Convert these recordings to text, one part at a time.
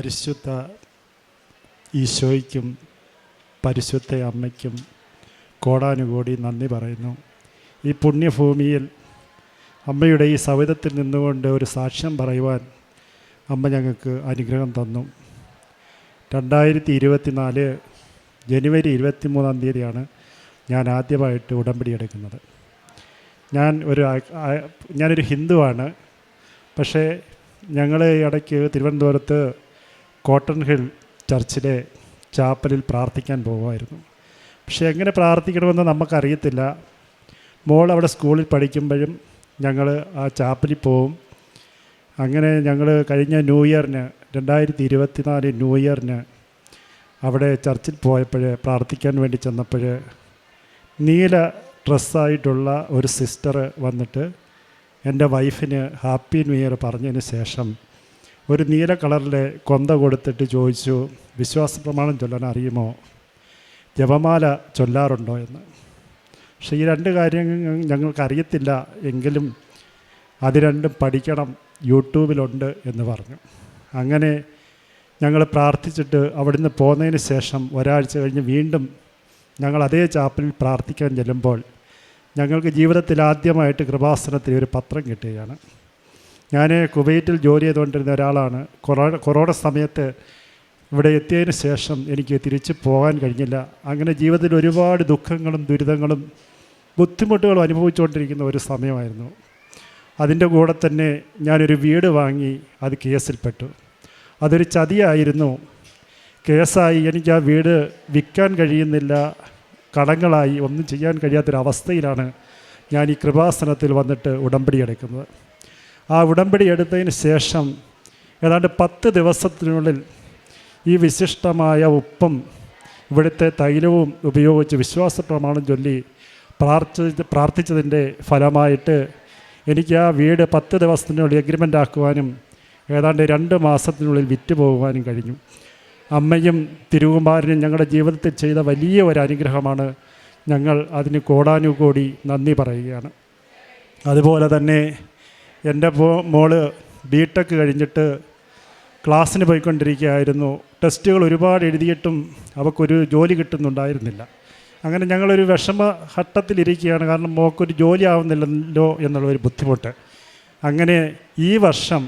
പരിശുദ്ധ ഈശോയ്ക്കും പരിശുദ്ധ അമ്മയ്ക്കും കോടാനുകോടി നന്ദി പറയുന്നു. ഈ പുണ്യഭൂമിയിൽ അമ്മയുടെ ഈ സവിധത്തിൽ നിന്നുകൊണ്ട് ഒരു സാക്ഷ്യം പറയുവാൻ അമ്മ ഞങ്ങൾക്ക് അനുഗ്രഹം തന്നു. 2024 ജനുവരി 23 ഞാൻ ആദ്യമായിട്ട് ഉടമ്പടി എടുക്കുന്നത്. ഞാനൊരു ഹിന്ദുവാണ്. പക്ഷേ ഞങ്ങൾ ഇടയ്ക്ക് തിരുവനന്തപുരത്ത് കോട്ടൺ ഹിൽ ചർച്ചിലെ ചാപ്പലിൽ പ്രാർത്ഥിക്കാൻ പോകുമായിരുന്നു. പക്ഷേ എങ്ങനെ പ്രാർത്ഥിക്കണമെന്ന് നമുക്കറിയത്തില്ല. മോൾ അവിടെ സ്കൂളിൽ പഠിക്കുമ്പോഴും ഞങ്ങൾ ആ ചാപ്പലിൽ പോവും. അങ്ങനെ ഞങ്ങൾ കഴിഞ്ഞ ന്യൂ ഇയറിന് 2024 ന്യൂ ഇയറിന് അവിടെ ചർച്ചിൽ പോയപ്പോൾ പ്രാർത്ഥിക്കാൻ വേണ്ടി ചെന്നപ്പോൾ നീല ഡ്രസ്സായിട്ടുള്ള ഒരു സിസ്റ്റർ വന്നിട്ട് എൻ്റെ വൈഫിന് ഹാപ്പി ന്യൂ ഇയർ പറഞ്ഞതിന് ശേഷം ഒരു നീല കളറിലെ കൊന്ത കൊടുത്തിട്ട് ചോദിച്ചു, വിശ്വാസ പ്രമാണം ചൊല്ലാൻ അറിയുമോ, ജപമാല ചൊല്ലാറുണ്ടോ എന്ന്. പക്ഷേ ഈ രണ്ട് കാര്യങ്ങൾ ഞങ്ങൾക്കറിയത്തില്ല, എങ്കിലും അത് രണ്ടും പഠിക്കണം, യൂട്യൂബിലുണ്ട് എന്ന് പറഞ്ഞു. അങ്ങനെ ഞങ്ങൾ പ്രാർത്ഥിച്ചിട്ട് അവിടുന്ന് പോന്നതിന് ശേഷം ഒരാഴ്ച കഴിഞ്ഞ് വീണ്ടും ഞങ്ങൾ അതേ ചാപ്പലിൽ പ്രാർത്ഥിക്കാൻ ചെല്ലുമ്പോൾ ഞങ്ങൾക്ക് ജീവിതത്തിൽ ആദ്യമായിട്ട് കൃപാസനത്തിൽ ഒരു പത്രം കിട്ടുകയാണ്. ഞാൻ കുവൈറ്റിൽ ജോലി ചെയ്തുകൊണ്ടിരുന്ന ഒരാളാണ്. കൊറോണ സമയത്ത് ഇവിടെ എത്തിയതിന് ശേഷം എനിക്ക് തിരിച്ച് പോകാൻ കഴിഞ്ഞില്ല. അങ്ങനെ ജീവിതത്തിൽ ഒരുപാട് ദുഃഖങ്ങളും ദുരിതങ്ങളും ബുദ്ധിമുട്ടുകളും അനുഭവിച്ചുകൊണ്ടിരിക്കുന്ന ഒരു സമയമായിരുന്നു. അതിൻ്റെ കൂടെ തന്നെ ഞാനൊരു വീട് വാങ്ങി, അത് കേസിൽപ്പെട്ടു. അതൊരു ചതിയായിരുന്നു, കേസായി. എനിക്ക് ആ വീട് വിൽക്കാൻ കഴിയുന്നില്ല, കടങ്ങളായി, ഒന്നും ചെയ്യാൻ കഴിയാത്തൊരവസ്ഥയിലാണ് ഞാൻ ഈ കൃപാസനത്തിൽ വന്നിട്ട് ഉടമ്പടി എടുക്കുന്നത്. ആ ഉടമ്പടി എടുത്തതിന് ശേഷം ഏതാണ്ട് 10 ദിവസത്തിനുള്ളിൽ ഈ വിശിഷ്ടമായ ഉപ്പും ഇവിടുത്തെ തൈലവും ഉപയോഗിച്ച് വിശ്വാസ പ്രമാണം ചൊല്ലി പ്രാർത്ഥിച്ചതിൻ്റെ ഫലമായിട്ട് എനിക്ക് ആ വീട് 10 ദിവസത്തിനുള്ളിൽ എഗ്രിമെൻ്റ് ആക്കുവാനും ഏതാണ്ട് 2 മാസത്തിനുള്ളിൽ വിറ്റ് പോകുവാനും കഴിഞ്ഞു. അമ്മയും തിരുകുമാരനും ഞങ്ങളുടെ ജീവിതത്തിൽ ചെയ്ത വലിയ ഒരു അനുഗ്രഹമാണ്. ഞങ്ങൾ അതിന് കോടാനുകോടി നന്ദി പറയുകയാണ്. അതുപോലെ തന്നെ എൻ്റെ മോള് ബിടെക് കഴിഞ്ഞിട്ട് ക്ലാസ്സിന് പോയിക്കൊണ്ടിരിക്കുകയായിരുന്നു. ടെസ്റ്റുകൾ ഒരുപാട് എഴുതിയിട്ടും അവൾക്കൊരു ജോലി കിട്ടുന്നുണ്ടായിരുന്നില്ല. അങ്ങനെ ഞങ്ങളൊരു വിഷമഘട്ടത്തിലിരിക്കുകയാണ്. കാരണം മോൾക്കൊരു ജോലി ആവുന്നില്ലല്ലോ എന്നുള്ളൊരു ബുദ്ധിമുട്ട്. അങ്ങനെ ഈ വർഷം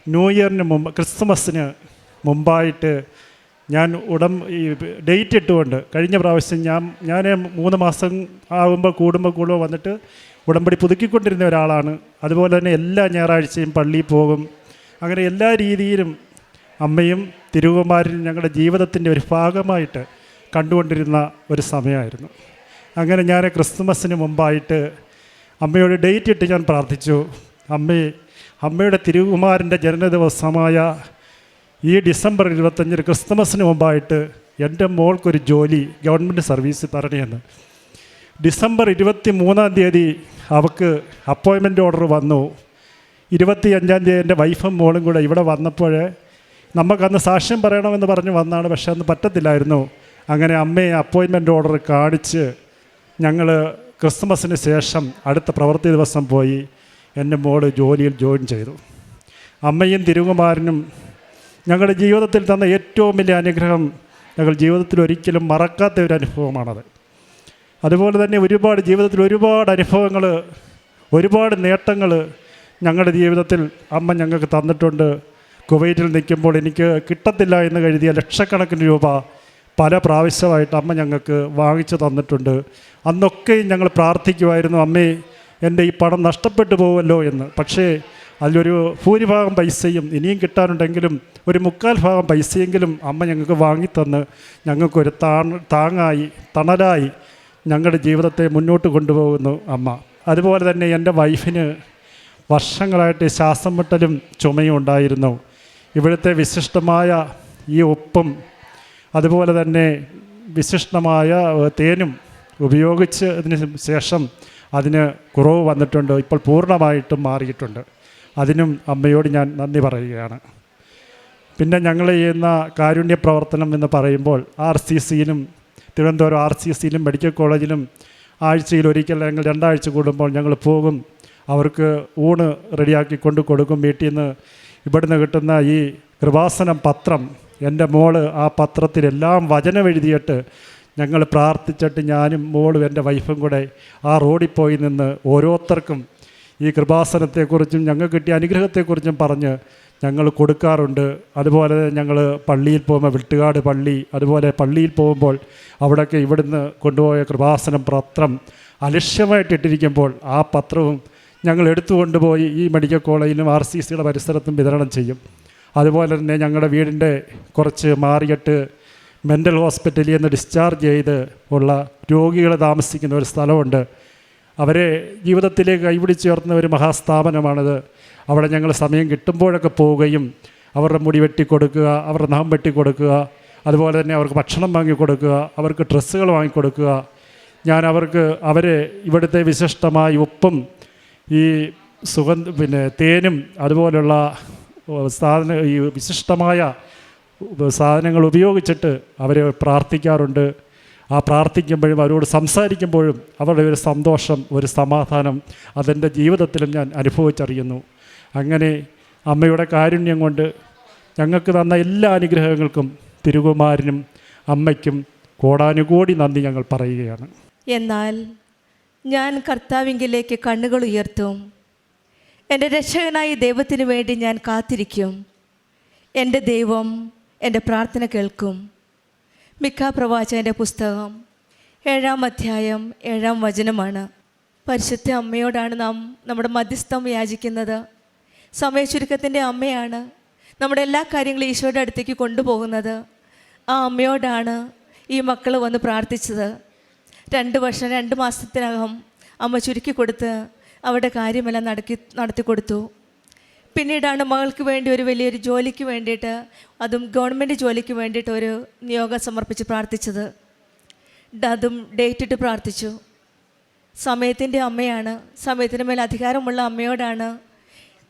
ന്യൂ ഇയറിന് മുമ്പ്, ക്രിസ്മസിന് മുമ്പായിട്ട് ഞാൻ ഡേറ്റ് ഇട്ടുകൊണ്ട്, കഴിഞ്ഞ പ്രാവശ്യം ഞാൻ 3 മാസം കൂടുമ്പോൾ വന്നിട്ട് ഉടമ്പടി പുതുക്കിക്കൊണ്ടിരുന്ന ഒരാളാണ്. അതുപോലെ തന്നെ എല്ലാ ഞായറാഴ്ചയും പള്ളിയിൽ പോകും. അങ്ങനെ എല്ലാ രീതിയിലും അമ്മയും തിരുകുമാരനും ഞങ്ങളുടെ ജീവിതത്തിൻ്റെ ഒരു ഭാഗമായിട്ട് കണ്ടുകൊണ്ടിരുന്ന ഒരു സമയമായിരുന്നു. അങ്ങനെ ഞാൻ ക്രിസ്മസിന് മുമ്പായിട്ട് അമ്മയോട് ഡേറ്റ് ഇട്ട് ഞാൻ പ്രാർത്ഥിച്ചു, അമ്മയുടെ തിരുകുമാരൻ്റെ ജനനദിവസമായ ഈ ഡിസംബർ 25 ക്രിസ്മസിന് മുമ്പായിട്ട് എൻ്റെ മോൾക്കൊരു ജോലി ഗവൺമെൻറ് സർവീസ് തരണേന്ന്. ഡിസംബർ 23 അവൾക്ക് അപ്പോയിൻമെൻ്റ് ഓർഡർ വന്നു. 25 എൻ്റെ വൈഫും മോളും കൂടെ ഇവിടെ വന്നപ്പോൾ നമുക്കന്ന് സാക്ഷ്യം പറയണമെന്ന് പറഞ്ഞ് വന്നാണ്. പക്ഷെ അന്ന് പറ്റത്തില്ലായിരുന്നു. അങ്ങനെ അമ്മയെ അപ്പോയിൻമെൻ്റ് ഓർഡർ കാണിച്ച് ഞങ്ങൾ ക്രിസ്മസിന് ശേഷം അടുത്ത പ്രവൃത്തി ദിവസം പോയി എൻ്റെ മോള് ജോലിയിൽ ജോയിൻ ചെയ്തു. അമ്മയും തിരുകുമാരനും ഞങ്ങളുടെ ജീവിതത്തിൽ തന്ന ഏറ്റവും വലിയ അനുഗ്രഹം, ഞങ്ങൾ ജീവിതത്തിൽ ഒരിക്കലും മറക്കാത്ത ഒരു അനുഭവമാണത്. അതുപോലെ തന്നെ ജീവിതത്തിൽ ഒരുപാട് അനുഭവങ്ങൾ, ഒരുപാട് നേട്ടങ്ങൾ ഞങ്ങളുടെ ജീവിതത്തിൽ അമ്മ ഞങ്ങൾക്ക് തന്നിട്ടുണ്ട്. കുവൈറ്റിൽ നിൽക്കുമ്പോൾ എനിക്ക് കിട്ടത്തില്ല എന്ന് കരുതിയ ലക്ഷക്കണക്കിന് രൂപ പല പ്രാവശ്യമായിട്ട് അമ്മ ഞങ്ങൾക്ക് വാങ്ങിച്ചു തന്നിട്ടുണ്ട്. അന്നൊക്കെ ഞങ്ങൾ പ്രാർത്ഥിക്കുമായിരുന്നു, അമ്മേ എൻ്റെ ഈ പണം നഷ്ടപ്പെട്ടു പോകുമല്ലോ എന്ന്. പക്ഷേ അതിലൊരു ഭൂരിഭാഗം പൈസയും ഇനിയും കിട്ടാനുണ്ടെങ്കിലും ഒരു 3/4 പൈസയെങ്കിലും അമ്മ ഞങ്ങൾക്ക് വാങ്ങിത്തന്ന് ഞങ്ങൾക്കൊരു താങ്ങായി, തണലായി ഞങ്ങളുടെ ജീവിതത്തെ മുന്നോട്ട് കൊണ്ടുപോകുന്നു അമ്മ. അതുപോലെ തന്നെ എൻ്റെ വൈഫിന് വർഷങ്ങളായിട്ട് ശ്വാസം മുട്ടലും ചുമയും ഉണ്ടായിരുന്നു. ഇവിടുത്തെ വിശിഷ്ടമായ ഈ ഉപ്പും അതുപോലെ തന്നെ വിശിഷ്ടമായ തേനും ഉപയോഗിച്ചതിന് ശേഷം അതിന് കുറവ് വന്നിട്ടുണ്ട്. ഇപ്പോൾ പൂർണ്ണമായിട്ടും മാറിയിട്ടുണ്ട്. അതിനും അമ്മയോട് ഞാൻ നന്ദി പറയുകയാണ്. പിന്നെ ഞങ്ങൾ ചെയ്യുന്ന കാരുണ്യ പ്രവർത്തനം എന്ന് പറയുമ്പോൾ RCCയിലും തിരുവനന്തപുരം RCCയിലും മെഡിക്കൽ കോളേജിലും ആഴ്ചയിൽ ഒരിക്കൽ അല്ലെങ്കിൽ 2 ആഴ്ച കൂടുമ്പോൾ ഞങ്ങൾ പോകും. അവർക്ക് ഊണ് റെഡിയാക്കി കൊടുക്കും. വീട്ടിൽ നിന്ന് ഇവിടുന്ന് കിട്ടുന്ന ഈ കൃപാസനം പത്രം, എൻ്റെ മോള് ആ പത്രത്തിലെല്ലാം വചനം എഴുതിയിട്ട് ഞങ്ങൾ പ്രാർത്ഥിച്ചിട്ട് ഞാനും മോളും എൻ്റെ വൈഫും കൂടെ ആ റോഡിൽ പോയി നിന്ന് ഓരോരുത്തർക്കും ഈ കൃപാസനത്തെക്കുറിച്ചും ഞങ്ങൾക്ക് കിട്ടിയ അനുഗ്രഹത്തെക്കുറിച്ചും പറഞ്ഞ് ഞങ്ങൾ കൊടുക്കാറുണ്ട്. അതുപോലെ ഞങ്ങൾ പള്ളിയിൽ പോകുമ്പോൾ വെട്ടുകാട് പള്ളി, അതുപോലെ പള്ളിയിൽ പോകുമ്പോൾ അവിടെയൊക്കെ ഇവിടുന്ന് കൊണ്ടുപോയ കൃപാസനം പത്രം അലക്ഷ്യമായിട്ടിട്ടിരിക്കുമ്പോൾ ആ പത്രവും ഞങ്ങൾ എടുത്തുകൊണ്ടുപോയി ഈ മെഡിക്കൽ കോളേജിലും RCCയുടെ പരിസരത്തും വിതരണം ചെയ്യും. അതുപോലെ തന്നെ ഞങ്ങളുടെ വീടിൻ്റെ കുറച്ച് മാറിയിട്ട് മെൻ്റൽ ഹോസ്പിറ്റലിൽ നിന്ന് ഡിസ്ചാർജ് ചെയ്ത് ഉള്ള രോഗികൾ താമസിക്കുന്ന ഒരു സ്ഥലമുണ്ട്. അവരെ ജീവിതത്തിലേക്ക് കൈപിടിച്ചുയർത്തുന്ന ഒരു മഹാസ്ഥാപനമാണിത്. അവിടെ ഞങ്ങൾ സമയം കിട്ടുമ്പോഴൊക്കെ പോവുകയും അവരുടെ മുടി വെട്ടിക്കൊടുക്കുക, അവരുടെ നഖം വെട്ടിക്കൊടുക്കുക, അതുപോലെ തന്നെ അവർക്ക് ഭക്ഷണം വാങ്ങിക്കൊടുക്കുക, അവർക്ക് ഡ്രസ്സുകൾ വാങ്ങിക്കൊടുക്കുക. ഞാൻ അവരെ ഇവിടുത്തെ വിശിഷ്ടമായ ഉപ്പും ഈ തേനും അതുപോലുള്ള ഈ വിശിഷ്ടമായ സാധനങ്ങൾ ഉപയോഗിച്ചിട്ട് അവരെ പ്രാർത്ഥിക്കാറുണ്ട്. ആ പ്രാർത്ഥിക്കുമ്പോഴും അവരോട് സംസാരിക്കുമ്പോഴും അവരുടെ ഒരു സന്തോഷം, ഒരു സമാധാനം അതെൻ്റെ ജീവിതത്തിലും ഞാൻ അനുഭവിച്ചറിയുന്നു. അങ്ങനെ അമ്മയുടെ കാരുണ്യം കൊണ്ട് ഞങ്ങൾക്ക് തന്ന എല്ലാ അനുഗ്രഹങ്ങൾക്കും തിരുകുമാരനും അമ്മയ്ക്കും കോടാനുകോടി നന്ദി ഞങ്ങൾ പറയുകയാണ്. എന്നാൽ ഞാൻ കർത്താവിങ്കിലേക്ക് കണ്ണുകൾ ഉയർത്തും. എൻ്റെ രക്ഷകനായ ദൈവത്തിന് വേണ്ടി ഞാൻ കാത്തിരിക്കും. എൻ്റെ ദൈവം എൻ്റെ പ്രാർത്ഥന കേൾക്കും. മിക്ക പ്രവാചകൻ്റെ പുസ്തകം 7-ാം അധ്യായം 7-ാം വചനമാണ്. പരിശുദ്ധ അമ്മയോടാണ് നാം നമ്മുടെ മധ്യസ്ഥം യാചിക്കുന്നത്. സമയചുരുക്കത്തിൻ്റെ അമ്മയാണ് നമ്മുടെ എല്ലാ കാര്യങ്ങളും ഈശോയുടെ അടുത്തേക്ക് കൊണ്ടുപോകുന്നത്. ആ അമ്മയോടാണ് ഈ മക്കൾ വന്ന് പ്രാർത്ഥിച്ചത്. 2 വർഷം 2 മാസത്തിനകം അമ്മ ചുരുക്കി കൊടുത്ത് അവരുടെ കാര്യമെല്ലാം നടത്തി കൊടുത്തു. പിന്നീടാണ് മകൾക്ക് വേണ്ടി ഒരു വലിയൊരു ജോലിക്ക് വേണ്ടിയിട്ട്, അതും ഗവൺമെൻറ് ജോലിക്ക് വേണ്ടിയിട്ട് ഒരു നിയോഗം സമർപ്പിച്ച് പ്രാർത്ഥിച്ചത്. അതും ഡേറ്റ് ഇട്ട് പ്രാർത്ഥിച്ചു. സമയത്തിൻ്റെ അമ്മയാണ്, സമയത്തിന് മേൽ അധികാരമുള്ള അമ്മയോടാണ്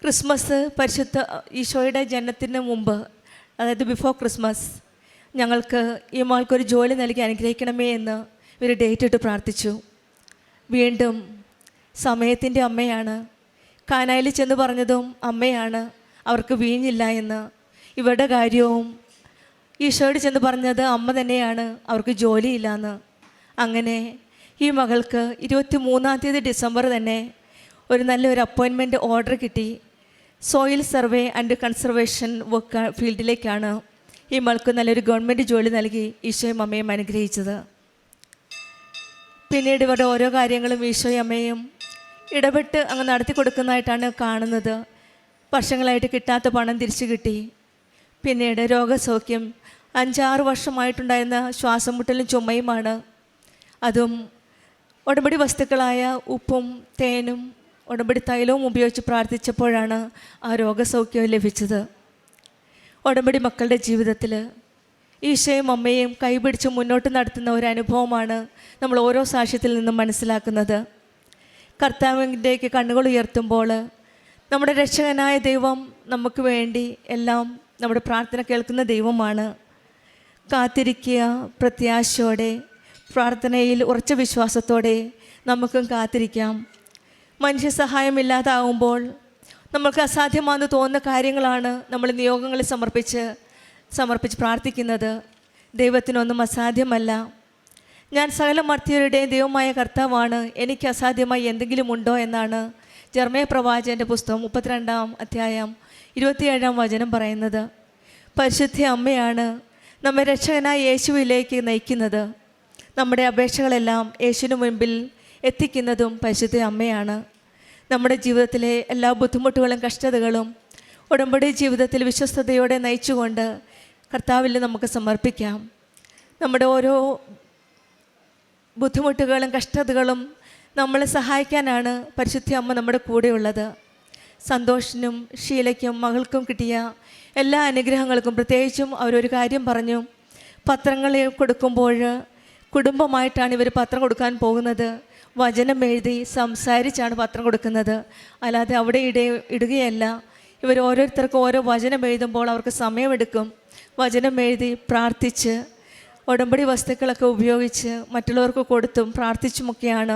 ക്രിസ്മസ്, പരിശുദ്ധ ഈശോയുടെ ജനനത്തിന് മുമ്പ്, അതായത് ബിഫോർ ക്രിസ്മസ്, ഞങ്ങൾക്ക് ഈ മകൾക്കൊരു ജോലി നൽകി അനുഗ്രഹിക്കണമേ എന്ന് ഇവർ ഡേറ്റ് ഇട്ട് പ്രാർത്ഥിച്ചു. വീണ്ടും സമയത്തിൻ്റെ അമ്മയാണ്. കാനായിൽ ചെന്ന് പറഞ്ഞതും അമ്മയാണ്, അവർക്ക് വീഞ്ഞില്ല എന്ന്. ഇവരുടെ കാര്യവും ഈശോയോട് ചെന്ന് പറഞ്ഞത് അമ്മ തന്നെയാണ്, അവർക്ക് ജോലിയില്ല എന്ന്. അങ്ങനെ ഈ മകൾക്ക് 23-ാം തീയതി ഡിസംബർ തന്നെ ഒരു നല്ലൊരു അപ്പോയിൻമെൻറ്റ് ഓർഡർ കിട്ടി. Soil survey and conservation work ഫീൽഡിലേക്കാണ് ഈ മകൾക്ക് നല്ലൊരു ഗവൺമെൻറ് ജോലി നൽകി ഈശോയും അമ്മയും അനുഗ്രഹിച്ചത്. പിന്നീട് ഇവരുടെ ഓരോ കാര്യങ്ങളും ഈശോയും അമ്മയും ഇടപെട്ട് അങ്ങ് നടത്തി കൊടുക്കുന്നതായിട്ടാണ് കാണുന്നത്. വർഷങ്ങളായിട്ട് കിട്ടാത്ത പണം തിരിച്ചു കിട്ടി. പിന്നീട് രോഗസൗഖ്യം. 5-6 വർഷമായിട്ടുണ്ടായിരുന്ന ശ്വാസം മുട്ടലും ചുമയുമാണ്. അതും ഉടമ്പടി വസ്തുക്കളായ ഉപ്പും തേനും ഉടമ്പടി തൈലവും ഉപയോഗിച്ച് പ്രാർത്ഥിച്ചപ്പോഴാണ് ആ രോഗസൗഖ്യം ലഭിച്ചത്. ഉടമ്പടി മക്കളുടെ ജീവിതത്തിൽ ഈശോയും അമ്മയും കൈപിടിച്ച് മുന്നോട്ട് നടത്തുന്ന ഒരു അനുഭവമാണ് നമ്മൾ ഓരോ സാക്ഷ്യത്തിൽ നിന്നും മനസ്സിലാക്കുന്നത്. കർത്താവിൻ്റെക്ക് കണ്ണുകൾ ഉയർത്തുമ്പോൾ നമ്മുടെ രക്ഷകനായ ദൈവം നമുക്ക് വേണ്ടി എല്ലാം നമ്മുടെ പ്രാർത്ഥന കേൾക്കുന്ന ദൈവമാണ്. കാത്തിരിക്കുക പ്രത്യാശയോടെ, പ്രാർത്ഥനയിൽ ഉറച്ച വിശ്വാസത്തോടെ നമുക്കും കാത്തിരിക്കാം. മനുഷ്യ സഹായമില്ലാതാവുമ്പോൾ നമ്മൾക്ക് അസാധ്യമാണെന്ന് തോന്നുന്ന കാര്യങ്ങളാണ് നമ്മൾ നിയോഗങ്ങളിൽ സമർപ്പിച്ച് പ്രാർത്ഥിക്കുന്നത്. ദൈവത്തിനൊന്നും അസാധ്യമല്ല. ഞാൻ സകല മർത്യരുടെയും ദൈവമായ കർത്താവാണ്, എനിക്ക് അസാധ്യമായി എന്തെങ്കിലും ഉണ്ടോ എന്നാണ് ജെറമ്യാ പ്രവാചകൻ്റെ പുസ്തകം 32-ാം അധ്യായം 27-ാം വചനം പറയുന്നത്. പരിശുദ്ധ അമ്മയാണ് നമ്മെ രക്ഷകനായ യേശുവിലേക്ക് നയിക്കുന്നത്. നമ്മുടെ അപേക്ഷകളെല്ലാം യേശുവിന് മുൻപിൽ എത്തിക്കുന്നതും പരിശുദ്ധ അമ്മയാണ്. നമ്മുടെ ജീവിതത്തിലെ എല്ലാ ബുദ്ധിമുട്ടുകളും കഷ്ടതകളും ഉടമ്പടി ജീവിതത്തിൽ വിശ്വസ്തയോടെ നയിച്ചുകൊണ്ട് കർത്താവിൽ നമുക്ക് സമർപ്പിക്കാം. നമ്മുടെ ഓരോ ബുദ്ധിമുട്ടുകളും കഷ്ടതകളും നമ്മളെ സഹായിക്കാനാണ് പരിശുദ്ധ അമ്മ നമ്മുടെ കൂടെയുള്ളത്. സന്തോഷിനും ഷീലയ്ക്കും മകൾക്കും കിട്ടിയ എല്ലാ അനുഗ്രഹങ്ങൾക്കും പ്രത്യേകിച്ചും അവരൊരു കാര്യം പറഞ്ഞു. പത്രങ്ങൾ കൊടുക്കുമ്പോൾ കുടുംബമായിട്ടാണ് ഇവർ പത്രം കൊടുക്കാൻ പോകുന്നത്. വചനം എഴുതി സംസാരിച്ചാണ് പത്രം കൊടുക്കുന്നത്, അല്ലാതെ അവിടെ ഇടുകയല്ല. ഇവർ ഓരോരുത്തർക്കും ഓരോ വചനം എഴുതുമ്പോൾ അവർക്ക് സമയമെടുക്കും. വചനം എഴുതി പ്രാർത്ഥിച്ച് ഉടമ്പടി വസ്തുക്കളൊക്കെ ഉപയോഗിച്ച് മറ്റുള്ളവർക്ക് കൊടുത്തും പ്രാർത്ഥിച്ചുമൊക്കെയാണ്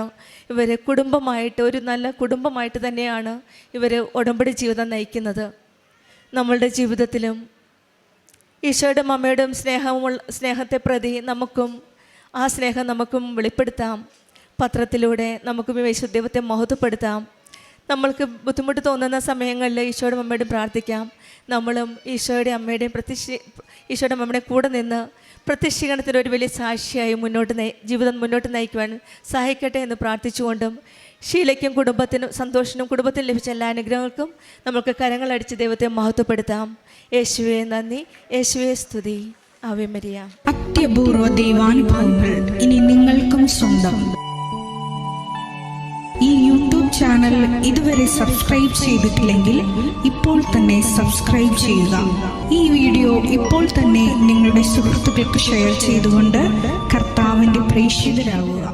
ഇവർ കുടുംബമായിട്ട്, ഒരു നല്ല കുടുംബമായിട്ട് തന്നെയാണ് ഇവർ ഉടമ്പടി ജീവിതം നയിക്കുന്നത്. നമ്മളുടെ ജീവിതത്തിലും ഈശോയുടെയും അമ്മയുടെയും സ്നേഹത്തെ പ്രതി നമുക്കും ആ സ്നേഹം നമുക്കും വെളിപ്പെടുത്താം. പത്രത്തിലൂടെ നമുക്കും യേശു ദൈവത്തെ മഹത്വപ്പെടുത്താം. നമ്മൾക്ക് ബുദ്ധിമുട്ട് തോന്നുന്ന സമയങ്ങളിൽ ഈശോയുടെയും അമ്മയുടെയും പ്രാർത്ഥിക്കാം. നമ്മളും ഈശോയുടെ അമ്മയുടെയും ഈശോയുടെ അമ്മയുടെ കൂടെ നിന്ന് പ്രത്യക്ഷീകരണത്തിന് ഒരു വലിയ സാക്ഷിയായി ജീവിതം മുന്നോട്ട് നയിക്കുവാൻ സഹായിക്കട്ടെ എന്ന് പ്രാർത്ഥിച്ചുകൊണ്ടും ഷീലയ്ക്കും കുടുംബത്തിനും സന്തോഷനും കുടുംബത്തിന് ലഭിച്ച എല്ലാ അനുഗ്രഹങ്ങൾക്കും നമുക്ക് കരങ്ങളടിച്ച് ദൈവത്തെ മഹത്വപ്പെടുത്താം. യേശുവേ നന്ദി, യേശുവേ സ്തുതി. Ave Maria. അത്യപൂർവ ദൈവാനുഭവങ്ങൾ ഇനി നിങ്ങൾക്കും സ്വന്തം. ഈ യൂട്യൂബ് ചാനൽ ഇതുവരെ സബ്സ്ക്രൈബ് ചെയ്തിട്ടില്ലെങ്കിൽ ഇപ്പോൾ തന്നെ സബ്സ്ക്രൈബ് ചെയ്യുക. ഈ വീഡിയോ ഇപ്പോൾ തന്നെ നിങ്ങളുടെ സുഹൃത്തുക്കൾക്ക് ഷെയർ ചെയ്തുകൊണ്ട് കർത്താവിൻ്റെ പ്രേക്ഷിതരാകുക.